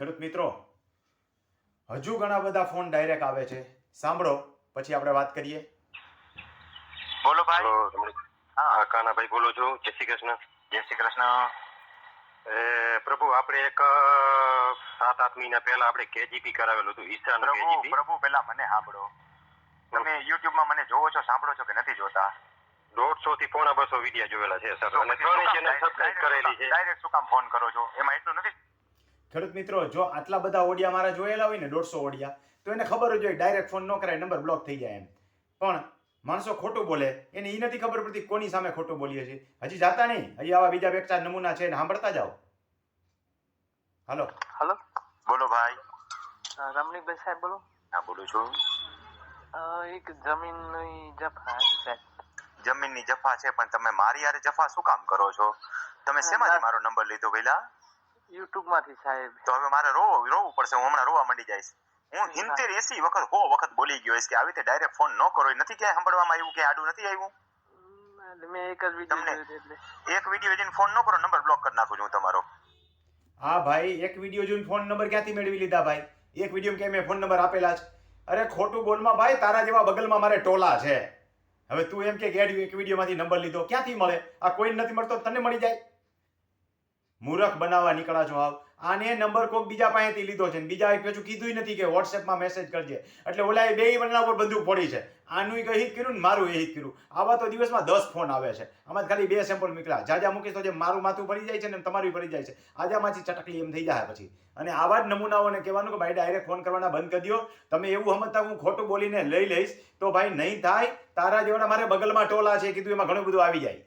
ખેડૂત મિત્રો, હજુ ઘણા બધા ફોન ડાયરેક્ટ આવે છે. સાંભળો, પછી આપણે વાત કરીએ. બોલો ભાઈ. હા, કાનાભાઈ બોલો છો. જય શ્રી કૃષ્ણ. જય શ્રી કૃષ્ણ. પ્રભુ, આપણે એક 7-8 મહિના પહેલા આપણે કેજીપી કરાવેલું હતું. ઈશાન કેજીપી. પ્રભુ પહેલા મને સાંભળો. તમે યુટ્યુબમાં મને જોવો છો, સાંભળો છો કે નથી જોતા? 150 થી 200 વિડિયા જોયેલા છે સર, અને 3 ચેનલ સબસ્ક્રાઇબ કરેલી છે. ડાયરેક્ટ શું કામ ફોન કરો છો? એમાં એટલું નથી. ખેડૂત મિત્રો, જો આટલા બધા ઓડિયા મારા જોયેલા હોય ને 150 ઓડિયા, તો એને ખબર જ હોય ડાયરેક્ટ ફોન ન કરાય, નંબર બ્લોક થઈ જાય એમ. પણ માણસો ખોટું બોલે, એને એ નથી ખબર પડતી કોની સામે ખોટું બોલીએ છીએ. હજી જાતા નહીં, હજી આવા બીજા 2-4 નમૂના છે, એને સાંભળતા જાઓ. હાલો. હલો, બોલો ભાઈ. રમણીકભાઈ સાહેબ બોલો. હા, બોલું છું. એક જમીનની જફા છે. જમીનની જફા છે, પણ તમે મારી યારે જફા શું કામ કરો છો? તમે શેમાંથી મારો નંબર લીધો પેલા? યુટ્યુબ માંથી સાહેબ. તો હવે મારે રોવું પડશે. હું હમણાં રોવા માંડી જઈશ. હું 70-80 વખત 100 વખત બોલી ગયો કે આવી રીતે ડાયરેક્ટ ફોન ન કરો. નથી ક્યાંય સાંભળવામાં આવ્યું, કે આડું નથી આવ્યું? મેં એક જ વિડીયો એક વિડીયો જોઈને ફોન ન કરો, નંબર બ્લોક કરી નાખું છું હું તમારો. હા ભાઈ, એક વિડીયો જોઈને ફોન નંબર ક્યાંથી મેળવી લીધા ભાઈ? એક વિડીયો કે મેં ફોન નંબર આપેલા છે? અરે ખોટું બોલમાં ભાઈ, તારા જેવા બગલમાં મારે ટોલા છે. હવે તું એમ કે એક વિડીયોમાંથી નંબર લીધો, ક્યાંથી મળે? આ કોઈ નથી મળતો, તને મળી જાય? મૂરખ બનાવવા નીકળા છો આવ. આને નંબર કોઈક બીજા પાસેથી લીધો છે, બીજા એક પાછું કીધું નથી કે વોટ્સએપમાં મેસેજ કરજે, એટલે ઓલા બે બના ઉપર બંદૂક પડી છે. આનું એ જ કર્યું ને મારું એ જ કર્યું. આવા તો દિવસમાં 10 ફોન આવે છે. આમાં ખાલી 2 સેમ્પલ નીકળ્યા. જાજા મૂકીશ તો જે મારું માથું ભરી જાય છે ને તમારું ભરી જાય છે. આજામાંથી ચટકલી એમ થઈ જાય પછી. અને આવા જ નમૂનાઓને કહેવાનું કે ભાઈ ડાયરેક્ટ ફોન કરવાના બંધ કરી દો. તમે એવું સમજતા હું ખોટું બોલીને લઈ લઈશ તો ભાઈ નહીં થાય. તારા જેવાના મારે બગલમાં ટોલા છે, કીધું એમાં ઘણું બધું આવી જાય.